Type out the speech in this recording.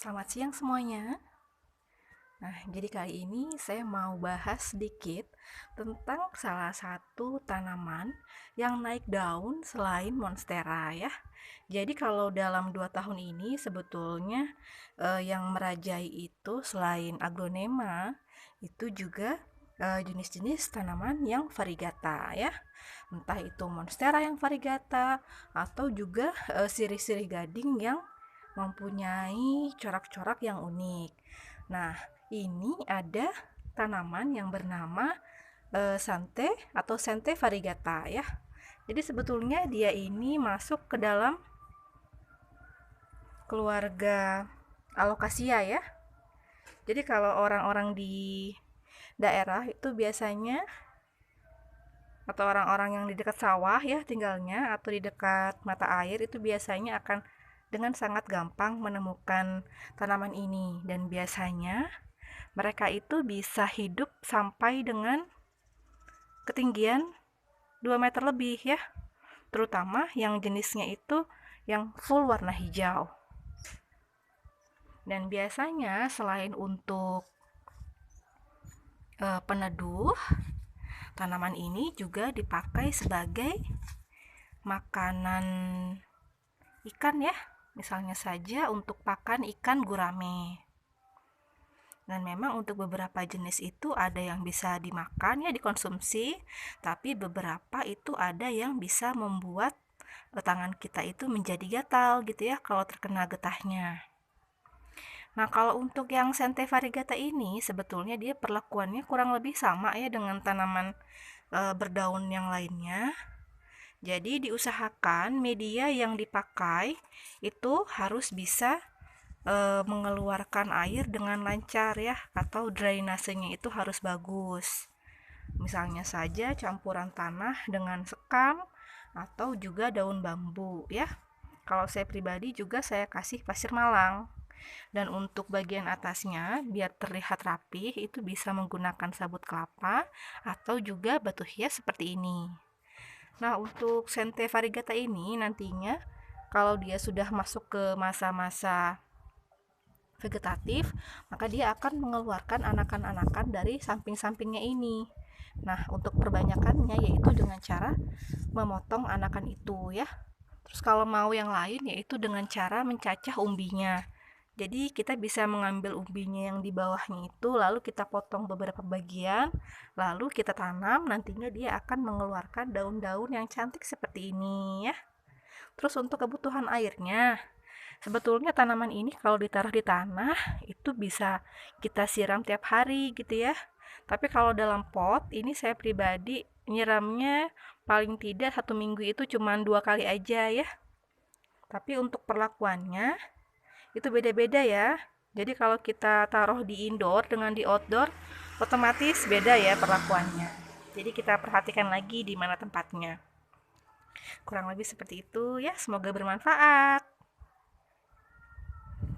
Selamat siang semuanya. Nah, jadi kali ini saya mau bahas sedikit tentang salah satu tanaman yang naik daun selain monstera ya. Jadi kalau dalam 2 tahun ini sebetulnya yang merajai itu selain aglonema itu juga jenis-jenis tanaman yang variegata ya. Entah itu monstera yang variegata atau juga sirih-sirih gading yang mempunyai corak-corak yang unik. Nah, ini ada tanaman yang bernama Sante atau Sente variegata ya. Jadi sebetulnya dia ini masuk ke dalam keluarga Alocasia ya. Jadi kalau orang-orang di daerah itu biasanya atau orang-orang yang di dekat sawah ya tinggalnya atau di dekat mata air itu biasanya akan dengan sangat gampang menemukan tanaman ini, dan biasanya mereka itu bisa hidup sampai dengan ketinggian 2 meter lebih ya, terutama yang jenisnya itu yang full warna hijau. Dan biasanya selain untuk peneduh, tanaman ini juga dipakai sebagai makanan ikan ya, misalnya saja untuk pakan ikan gurame. Dan memang untuk beberapa jenis itu ada yang bisa dimakan ya, dikonsumsi, tapi beberapa itu ada yang bisa membuat tangan kita itu menjadi gatal gitu ya kalau terkena getahnya. Nah, kalau untuk yang Sente variegata ini sebetulnya dia perlakuannya kurang lebih sama ya dengan tanaman berdaun yang lainnya. Jadi diusahakan media yang dipakai itu harus bisa mengeluarkan air dengan lancar ya, atau drainasenya itu harus bagus. Misalnya saja campuran tanah dengan sekam atau juga daun bambu ya. Kalau saya pribadi juga saya kasih pasir malang. Dan untuk bagian atasnya biar terlihat rapih itu bisa menggunakan sabut kelapa atau juga batu hias seperti ini. Nah, untuk Sente variegata ini nantinya kalau dia sudah masuk ke masa-masa vegetatif, maka dia akan mengeluarkan anakan-anakan dari samping-sampingnya ini. Nah, untuk perbanyakannya yaitu dengan cara memotong anakan itu ya. Terus kalau mau yang lain yaitu dengan cara mencacah umbinya. Jadi kita bisa mengambil umbinya yang di bawahnya itu, lalu kita potong beberapa bagian, lalu kita tanam, nantinya dia akan mengeluarkan daun-daun yang cantik seperti ini ya. Terus untuk kebutuhan airnya, sebetulnya tanaman ini kalau ditaruh di tanah itu bisa kita siram tiap hari gitu ya. Tapi kalau dalam pot ini saya pribadi nyiramnya paling tidak 1 minggu itu cuma 2 kali aja ya. Tapi untuk perlakuannya itu beda-beda ya. Jadi kalau kita taruh di indoor dengan di outdoor otomatis beda ya perlakuannya. Jadi kita perhatikan lagi di mana tempatnya. Kurang lebih seperti itu ya. Semoga bermanfaat.